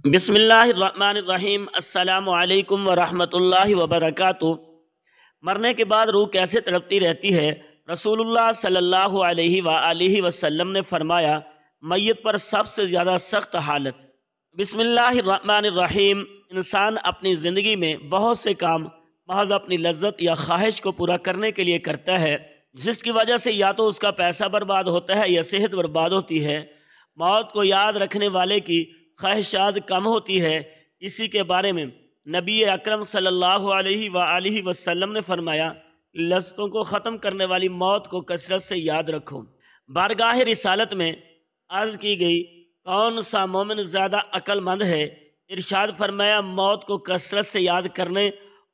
بسم اللہ الرحمن الرحیم۔ السلام علیکم ورحمۃ اللہ وبرکاتہ۔ مرنے کے بعد روح کیسے تڑپتی رہتی ہے؟ رسول اللہ صلی اللہ علیہ وآلہ وسلم نے فرمایا، میت پر سب سے زیادہ سخت حالت۔ بسم اللہ الرحمن الرحیم۔ انسان اپنی زندگی میں بہت سے کام محض اپنی لذت یا خواہش کو پورا کرنے کے لیے کرتا ہے، جس کی وجہ سے یا تو اس کا پیسہ برباد ہوتا ہے یا صحت برباد ہوتی ہے۔ موت کو یاد رکھنے والے کی خواہشات کم ہوتی ہے۔ اسی کے بارے میں نبی اکرم صلی اللہ علیہ وآلہ وسلم نے فرمایا، لذتوں کو ختم کرنے والی موت کو کثرت سے یاد رکھو۔ بارگاہ رسالت میں عرض کی گئی، کون سا مومن زیادہ عقل مند ہے؟ ارشاد فرمایا، موت کو کثرت سے یاد کرنے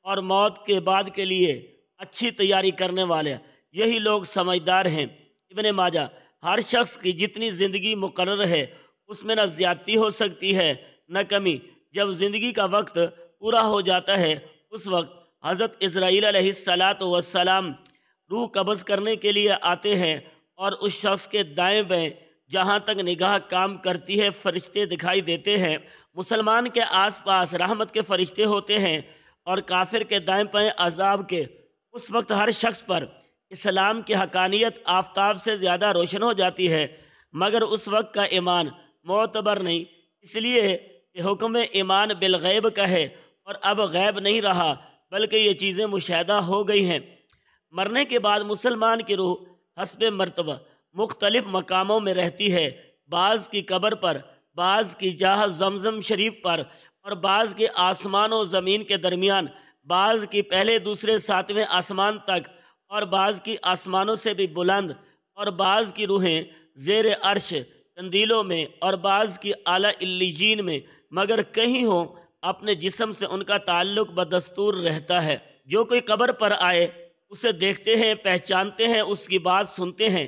اور موت کے بعد کے لیے اچھی تیاری کرنے والے، یہی لوگ سمجھدار ہیں۔ ابن ماجہ۔ ہر شخص کی جتنی زندگی مقرر ہے اس میں نہ زیادتی ہو سکتی ہے نہ کمی۔ جب زندگی کا وقت پورا ہو جاتا ہے اس وقت حضرت اسرائیل علیہ السلام روح قبض کرنے کے لیے آتے ہیں، اور اس شخص کے دائیں بائیں جہاں تک نگاہ کام کرتی ہے فرشتے دکھائی دیتے ہیں۔ مسلمان کے آس پاس رحمت کے فرشتے ہوتے ہیں، اور کافر کے دائیں بائیں عذاب کے۔ اس وقت ہر شخص پر اسلام کی حقانیت آفتاب سے زیادہ روشن ہو جاتی ہے، مگر اس وقت کا ایمان معتبر نہیں، اس لیے کہ حکم ایمان بالغیب کا ہے، اور اب غیب نہیں رہا بلکہ یہ چیزیں مشاہدہ ہو گئی ہیں۔ مرنے کے بعد مسلمان کی روح حسب مرتبہ مختلف مقاموں میں رہتی ہے، بعض کی قبر پر، بعض کی جہہ زمزم شریف پر، اور بعض کی آسمان و زمین کے درمیان، بعض کی پہلے دوسرے ساتویں آسمان تک، اور بعض کی آسمانوں سے بھی بلند، اور بعض کی روحیں زیر عرش قندیلوں میں، اور بعض کی اعلیٰ علیین میں، مگر کہیں ہوں اپنے جسم سے ان کا تعلق بدستور رہتا ہے۔ جو کوئی قبر پر آئے اسے دیکھتے ہیں، پہچانتے ہیں، اس کی بات سنتے ہیں۔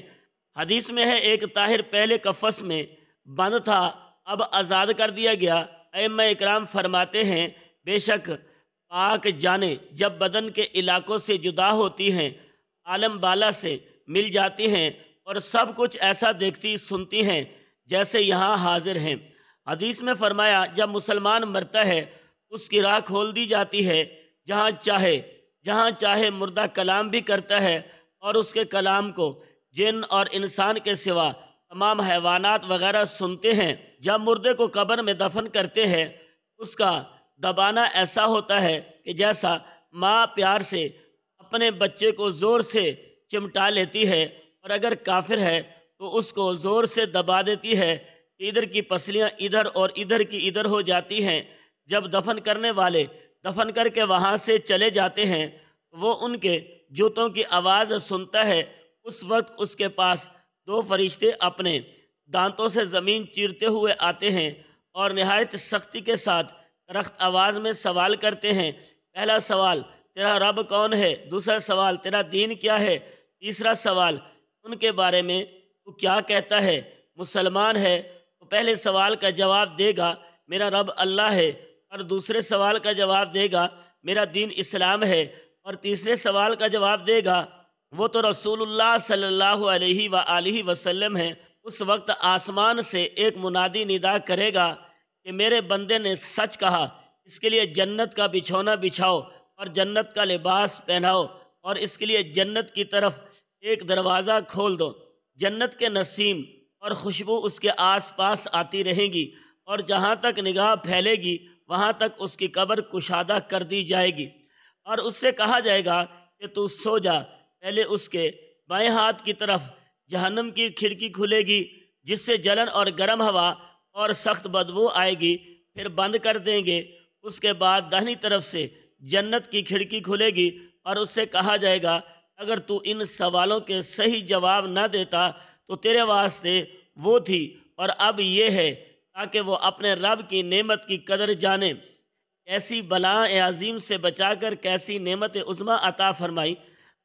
حدیث میں ہے، ایک طاہر پہلے کفس میں بند تھا، اب آزاد کر دیا گیا۔ ائمہ اکرام فرماتے ہیں، بے شک پاک جانیں جب بدن کے علاقوں سے جدا ہوتی ہیں، عالم بالا سے مل جاتی ہیں، اور سب کچھ ایسا دیکھتی سنتی ہیں جیسے یہاں حاضر ہیں۔ حدیث میں فرمایا، جب مسلمان مرتا ہے اس کی راہ کھول دی جاتی ہے، جہاں چاہے مردہ کلام بھی کرتا ہے، اور اس کے کلام کو جن اور انسان کے سوا تمام حیوانات وغیرہ سنتے ہیں۔ جب مردے کو قبر میں دفن کرتے ہیں اس کا دبانا ایسا ہوتا ہے کہ جیسا ماں پیار سے اپنے بچے کو زور سے چمٹا لیتی ہے، اور اگر کافر ہے تو اس کو زور سے دبا دیتی ہے کہ ادھر کی پسلیاں ادھر اور ادھر کی ادھر ہو جاتی ہیں۔ جب دفن کرنے والے دفن کر کے وہاں سے چلے جاتے ہیں وہ ان کے جوتوں کی آواز سنتا ہے۔ اس وقت اس کے پاس دو فرشتے اپنے دانتوں سے زمین چیرتے ہوئے آتے ہیں، اور نہایت سختی کے ساتھ سخت آواز میں سوال کرتے ہیں۔ پہلا سوال، تیرا رب کون ہے؟ دوسرا سوال، تیرا دین کیا ہے؟ تیسرا سوال، ان کے بارے میں تو کیا کہتا ہے؟ مسلمان ہے تو پہلے سوال کا جواب دے گا، میرا رب اللہ ہے، اور دوسرے سوال کا جواب دے گا، میرا دین اسلام ہے، اور تیسرے سوال کا جواب دے گا، وہ تو رسول اللہ صلی اللہ علیہ وآلہ وسلم ہے۔ اس وقت آسمان سے ایک منادی ندا کرے گا کہ میرے بندے نے سچ کہا، اس کے لیے جنت کا بچھونا بچھاؤ اور جنت کا لباس پہناؤ، اور اس کے لیے جنت کی طرف ایک دروازہ کھول دو۔ جنت کے نسیم اور خوشبو اس کے آس پاس آتی رہیں گی، اور جہاں تک نگاہ پھیلے گی وہاں تک اس کی قبر کشادہ کر دی جائے گی، اور اس سے کہا جائے گا کہ تو سو جا۔ پہلے اس کے بائیں ہاتھ کی طرف جہنم کی کھڑکی کھلے گی جس سے جلن اور گرم ہوا اور سخت بدبو آئے گی، پھر بند کر دیں گے۔ اس کے بعد داہنی طرف سے جنت کی کھڑکی کھلے گی، اور اس سے کہا جائے گا، اگر تو ان سوالوں کے صحیح جواب نہ دیتا تو تیرے واسطے وہ تھی اور اب یہ ہے، تاکہ وہ اپنے رب کی نعمت کی قدر جانے۔ ایسی بلاء عظیم سے بچا کر کیسی نعمت عظمیٰ عطا فرمائی۔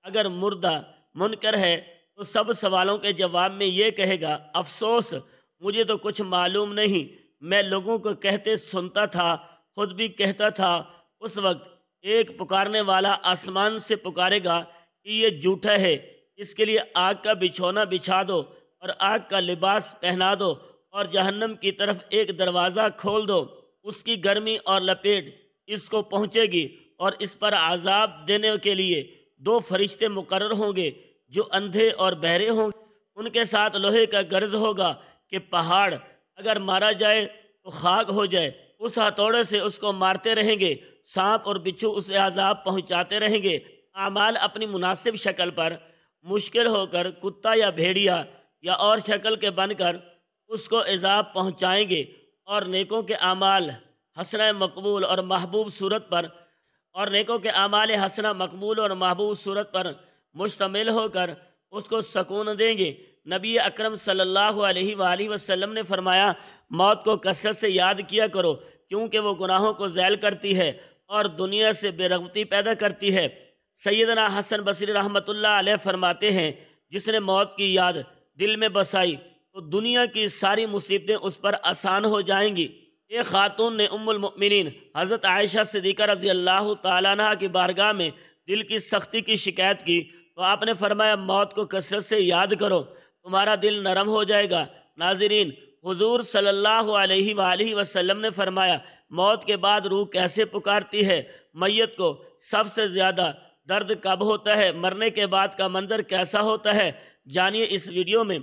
اگر مردہ منکر ہے تو سب سوالوں کے جواب میں یہ کہے گا، افسوس، مجھے تو کچھ معلوم نہیں، میں لوگوں کو کہتے سنتا تھا، خود بھی کہتا تھا۔ اس وقت ایک پکارنے والا آسمان سے پکارے گا کہ یہ جھوٹا ہے، اس کے لیے آگ کا بچھونا بچھا دو اور آگ کا لباس پہنا دو، اور جہنم کی طرف ایک دروازہ کھول دو۔ اس کی گرمی اور لپیٹ اس کو پہنچے گی، اور اس پر عذاب دینے کے لیے 2 فرشتے مقرر ہوں گے جو اندھے اور بہرے ہوں گے۔ ان کے ساتھ لوہے کا گرز ہوگا کہ پہاڑ اگر مارا جائے تو خاک ہو جائے، اس ہتھوڑے سے اس کو مارتے رہیں گے۔ سانپ اور بچھو اسے عذاب پہنچاتے رہیں گے۔ اعمال اپنی مناسب شکل پر مشکل ہو کر کتا یا بھیڑیا یا اور شکل کے بن کر اس کو عذاب پہنچائیں گے، اور نیکوں کے اعمال حسنہ مقبول اور محبوب صورت پر مشتمل ہو کر اس کو سکون دیں گے۔ نبی اکرم صلی اللہ علیہ وآلہ وسلم نے فرمایا، موت کو کثرت سے یاد کیا کرو، کیونکہ وہ گناہوں کو ذیل کرتی ہے اور دنیا سے بے رغبتی پیدا کرتی ہے۔ سیدنا حسن بصری رحمۃ اللہ علیہ فرماتے ہیں، جس نے موت کی یاد دل میں بسائی تو دنیا کی ساری مصیبتیں اس پر آسان ہو جائیں گی۔ ایک خاتون نے ام المؤمنین حضرت عائشہ صدیقہ رضی اللہ تعالیٰ عنہ کی بارگاہ میں دل کی سختی کی شکایت کی تو آپ نے فرمایا، موت کو کثرت سے یاد کرو، تمہارا دل نرم ہو جائے گا۔ ناظرین، حضور صلی اللہ علیہ وآلہ وسلم نے فرمایا، موت کے بعد روح کیسے پکارتی ہے؟ میت کو سب سے زیادہ درد کب ہوتا ہے؟ مرنے کے بعد کا منظر کیسا ہوتا ہے؟ جانیے اس ویڈیو میں۔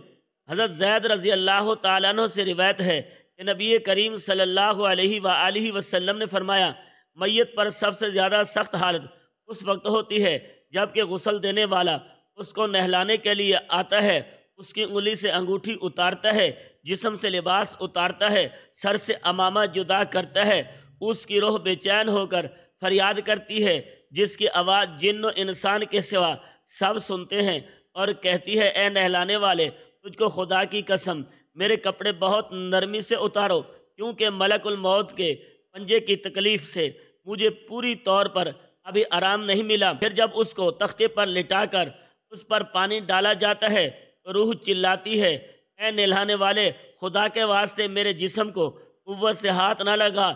حضرت زید رضی اللہ تعالیٰ عنہ سے روایت ہے کہ نبی کریم صلی اللہ علیہ وآلہ وسلم نے فرمایا، میت پر سب سے زیادہ سخت حالت اس وقت ہوتی ہے جب کہ غسل دینے والا اس کو نہلانے کے لیے آتا ہے، اس کی انگلی سے انگوٹھی اتارتا ہے، جسم سے لباس اتارتا ہے، سر سے عمامہ جدا کرتا ہے، اس کی روح بے چین ہو کر فریاد کرتی ہے، جس کی آواز جن و انسان کے سوا سب سنتے ہیں، اور کہتی ہے، اے نہلانے والے، تجھ کو خدا کی قسم میرے کپڑے بہت نرمی سے اتارو، کیونکہ ملک الموت کے پنجے کی تکلیف سے مجھے پوری طور پر ابھی آرام نہیں ملا۔ پھر جب اس کو تختے پر لٹا کر اس پر پانی ڈالا جاتا ہے تو روح چلاتی ہے، اے نہلانے والے، خدا کے واسطے میرے جسم کو قوت سے ہاتھ نہ لگا،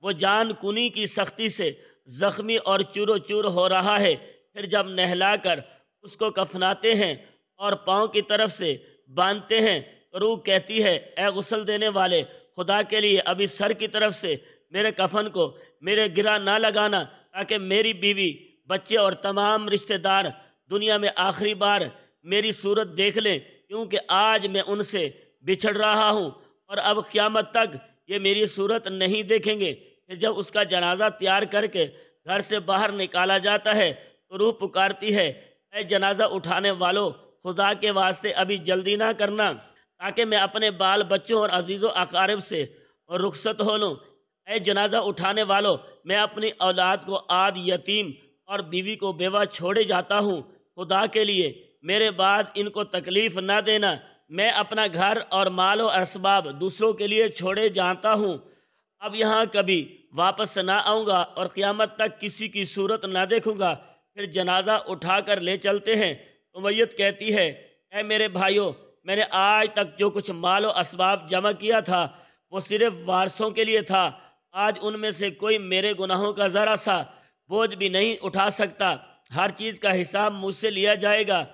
وہ جان کنی کی سختی سے زخمی اور چور و چور ہو رہا ہے۔ پھر جب نہلا کر اس کو کفناتے ہیں اور پاؤں کی طرف سے باندھتے ہیں تو روح کہتی ہے، اے غسل دینے والے، خدا کے لیے ابھی سر کی طرف سے میرے کفن کو میرے گرا نہ لگانا، تاکہ میری بیوی، بچے اور تمام رشتہ دار دنیا میں آخری بار میری صورت دیکھ لیں، کیونکہ آج میں ان سے بچھڑ رہا ہوں اور اب قیامت تک یہ میری صورت نہیں دیکھیں گے۔ پھر جب اس کا جنازہ تیار کر کے گھر سے باہر نکالا جاتا ہے تو روح پکارتی ہے، اے جنازہ اٹھانے والو، خدا کے واسطے ابھی جلدی نہ کرنا، تاکہ میں اپنے بال بچوں اور عزیز و اقارب سے رخصت ہو لوں۔ اے جنازہ اٹھانے والو، میں اپنی اولاد کو آد یتیم اور بیوی کو بیوہ چھوڑے جاتا ہوں، خدا کے لیے میرے بعد ان کو تکلیف نہ دینا۔ میں اپنا گھر اور مال و اسباب دوسروں کے لیے چھوڑے جاتا ہوں، اب یہاں کبھی واپس نہ آؤں گا اور قیامت تک کسی کی صورت نہ دیکھوں گا۔ پھر جنازہ اٹھا کر لے چلتے ہیں تو میت کہتی ہے، اے میرے بھائیوں، میں نے آج تک جو کچھ مال و اسباب جمع کیا تھا وہ صرف وارثوں کے لیے تھا، آج ان میں سے کوئی میرے گناہوں کا ذرا سا بوجھ بھی نہیں اٹھا سکتا۔ ہر چیز کا حساب مجھ سے لیا جائے گا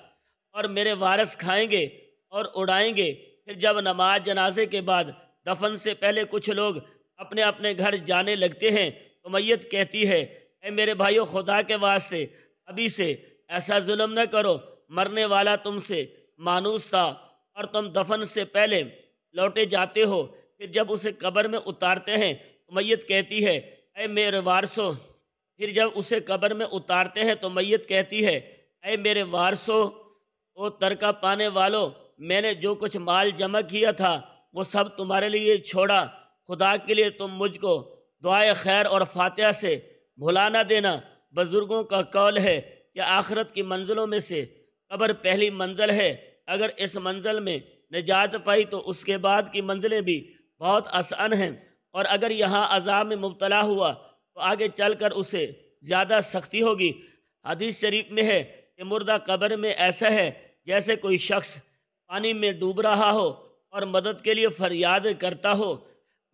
اور میرے وارث کھائیں گے اور اڑائیں گے۔ پھر جب نماز جنازے کے بعد دفن سے پہلے کچھ لوگ اپنے اپنے گھر جانے لگتے ہیں تو میت کہتی ہے، اے میرے بھائیوں، خدا کے واسطے ابھی سے ایسا ظلم نہ کرو، مرنے والا تم سے مانوس تھا اور تم دفن سے پہلے لوٹے جاتے ہو۔ پھر جب اسے قبر میں اتارتے ہیں تو میت کہتی ہے، اے میرے وارثوں، پھر جب اسے قبر میں اتارتے ہیں تو میت کہتی ہے، اے میرے وارثوں، او ترکہ پانے والو، میں نے جو کچھ مال جمع کیا تھا وہ سب تمہارے لیے چھوڑا، خدا کے لیے تم مجھ کو دعائے خیر اور فاتحہ سے بھلا نہ دینا۔ بزرگوں کا قول ہے کہ آخرت کی منزلوں میں سے قبر پہلی منزل ہے، اگر اس منزل میں نجات پائی تو اس کے بعد کی منزلیں بھی بہت آسان ہیں، اور اگر یہاں عذاب میں مبتلا ہوا تو آگے چل کر اسے زیادہ سختی ہوگی۔ حدیث شریف میں ہے کہ مردہ قبر میں ایسا ہے جیسے کوئی شخص پانی میں ڈوب رہا ہو اور مدد کے لیے فریاد کرتا ہو۔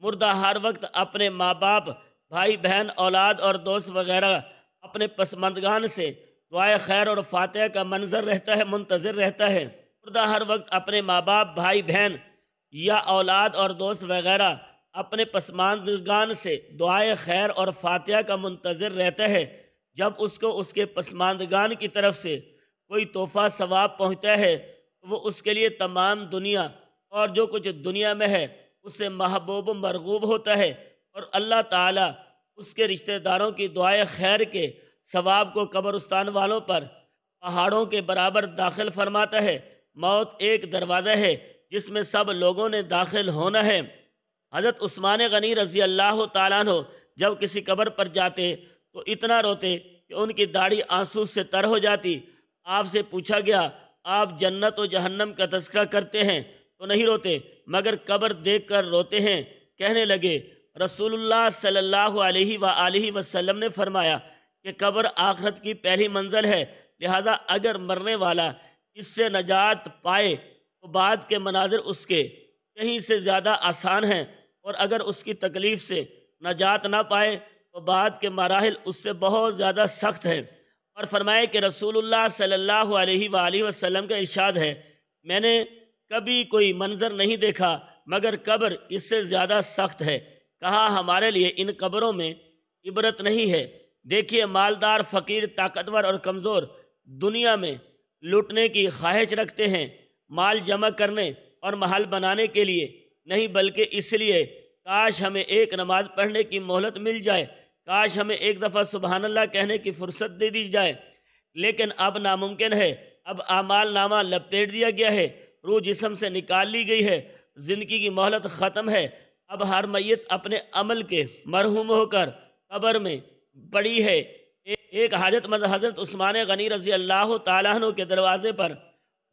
مردہ ہر وقت اپنے ماں باپ، بھائی بہن، اولاد اور دوست وغیرہ اپنے پسماندگان سے دعائے خیر اور فاتحہ کا منتظر رہتا ہے۔ مردہ ہر وقت اپنے ماں باپ، بھائی بہن یا اولاد اور دوست وغیرہ اپنے پسماندگان سے دعائے خیر اور فاتحہ کا منتظر رہتا ہے۔ جب اس کو اس کے پسماندگان کی طرف سے کوئی تحفہ ثواب پہنچتا ہے تو وہ اس کے لیے تمام دنیا اور جو کچھ دنیا میں ہے اس سے محبوب و مرغوب ہوتا ہے، اور اللہ تعالیٰ اس کے رشتہ داروں کی دعائے خیر کے ثواب کو قبرستان والوں پر پہاڑوں کے برابر داخل فرماتا ہے۔ موت ایک دروازہ ہے جس میں سب لوگوں نے داخل ہونا ہے۔ حضرت عثمان غنی رضی اللہ تعالیٰ عنہ جب کسی قبر پر جاتے تو اتنا روتے کہ ان کی داڑھی آنسو سے تر ہو جاتی۔ آپ سے پوچھا گیا، آپ جنت و جہنم کا تذکرہ کرتے ہیں تو نہیں روتے مگر قبر دیکھ کر روتے ہیں؟ کہنے لگے، رسول اللہ صلی اللہ علیہ وآلہ وسلم نے فرمایا کہ قبر آخرت کی پہلی منزل ہے، لہذا اگر مرنے والا اس سے نجات پائے تو بعد کے مناظر اس کے کہیں سے زیادہ آسان ہیں، اور اگر اس کی تکلیف سے نجات نہ پائے تو بعد کے مراحل اس سے بہت زیادہ سخت ہیں۔ اور فرمائے کہ رسول اللہ صلی اللہ علیہ وآلہ وسلم کا ارشاد ہے، میں نے کبھی کوئی منظر نہیں دیکھا مگر قبر اس سے زیادہ سخت ہے۔ کہا، ہمارے لیے ان قبروں میں عبرت نہیں ہے؟ دیکھیے، مالدار، فقیر، طاقتور اور کمزور دنیا میں لوٹنے کی خواہش رکھتے ہیں، مال جمع کرنے اور محل بنانے کے لیے نہیں، بلکہ اس لیے کاش ہمیں ایک نماز پڑھنے کی مہلت مل جائے، کاش ہمیں ایک دفعہ سبحان اللہ کہنے کی فرصت دے دی جائے، لیکن اب ناممکن ہے۔ اب اعمال نامہ لپیٹ دیا گیا ہے، روح جسم سے نکال لی گئی ہے، زندگی کی مہلت ختم ہے۔ اب ہر میت اپنے عمل کے مرحوم ہو کر قبر میں پڑی ہے۔ ایک حاجت مند حضرت عثمان غنی رضی اللہ تعالیٰ عنہ کے دروازے پر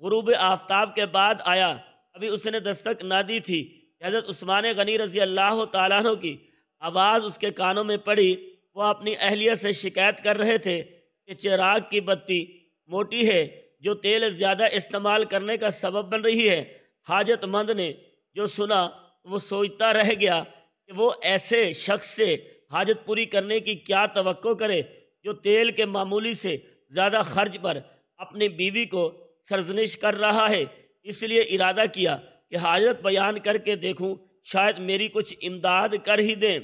غروب آفتاب کے بعد آیا۔ ابھی اس نے دستک نہ دی تھی کہ حضرت عثمان غنی رضی اللہ تعالیٰ عنہ کی آواز اس کے کانوں میں پڑی۔ وہ اپنی اہلیہ سے شکایت کر رہے تھے کہ چراغ کی بتی موٹی ہے جو تیل زیادہ استعمال کرنے کا سبب بن رہی ہے۔ حاجت مند نے جو سنا وہ سوچتا رہ گیا کہ وہ ایسے شخص سے حاجت پوری کرنے کی کیا توقع کرے جو تیل کے معمولی سے زیادہ خرچ پر اپنی بیوی کو سرزنش کر رہا ہے۔ اس لیے ارادہ کیا کہ حاجت بیان کر کے دیکھوں، شاید میری کچھ امداد کر ہی دیں۔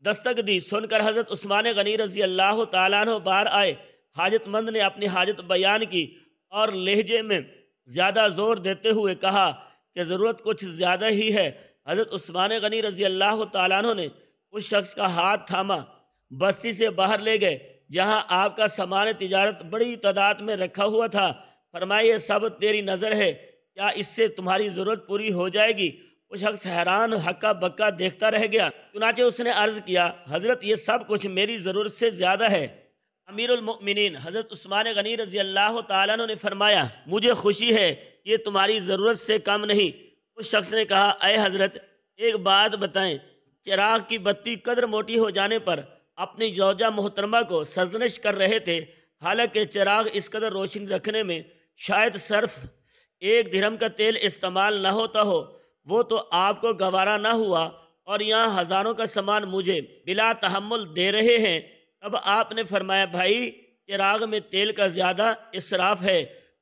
دستک دی، سن کر حضرت عثمان غنی رضی اللہ تعالیٰ عنہ باہر آئے۔ حاجت مند نے اپنی حاجت بیان کی اور لہجے میں زیادہ زور دیتے ہوئے کہا کہ ضرورت کچھ زیادہ ہی ہے۔ حضرت عثمان غنی رضی اللہ تعالیٰ عنہ نے اس شخص کا ہاتھ تھاما، بستی سے باہر لے گئے جہاں آپ کا سامان تجارت بڑی تعداد میں رکھا ہوا تھا۔ فرمایا، یہ سب تیری نظر ہے، کیا اس سے تمہاری ضرورت پوری ہو جائے گی؟ وہ شخص حیران ہکا بکا دیکھتا رہ گیا۔ چنانچہ اس نے عرض کیا، حضرت یہ سب کچھ میری ضرورت سے زیادہ ہے۔ امیر المؤمنین حضرت عثمان غنی رضی اللہ تعالیٰ عنہ نے فرمایا، مجھے خوشی ہے یہ تمہاری ضرورت سے کم نہیں۔ اس شخص نے کہا، اے حضرت ایک بات بتائیں، چراغ کی بتی قدر موٹی ہو جانے پر اپنی زوجہ محترمہ کو سرزنش کر رہے تھے، حالانکہ چراغ اس قدر روشنی رکھنے میں شاید صرف 1 درہم کا تیل استعمال نہ ہوتا ہو، وہ تو آپ کو گوارا نہ ہوا اور یہاں ہزاروں کا سامان مجھے بلا تحمل دے رہے ہیں۔ اب آپ نے فرمایا، بھائی چراغ میں تیل کا زیادہ اسراف ہے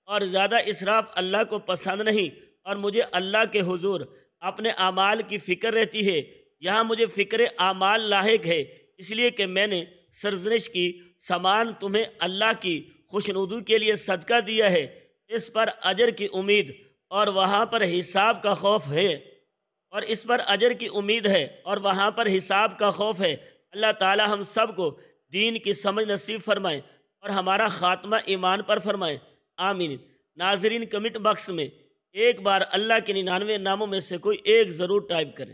اور زیادہ اسراف اللہ کو پسند نہیں، اور مجھے اللہ کے حضور اپنے اعمال کی فکر رہتی ہے۔ یہاں مجھے فکر اعمال لاحق ہے، اس لیے کہ میں نے سرزنش کی سامان تمہیں اللہ کی خوشنودی کے لیے صدقہ دیا ہے، اس پر اجر کی امید اور وہاں پر حساب کا خوف ہے، اور اس پر اجر کی امید ہے اور وہاں پر حساب کا خوف ہے۔ اللہ تعالی ہم سب کو دین کی سمجھ نصیب فرمائے اور ہمارا خاتمہ ایمان پر فرمائے، آمین۔ ناظرین، کمنٹ باکس میں ایک بار اللہ کے 99 ناموں میں سے کوئی ایک ضرور ٹائپ کریں۔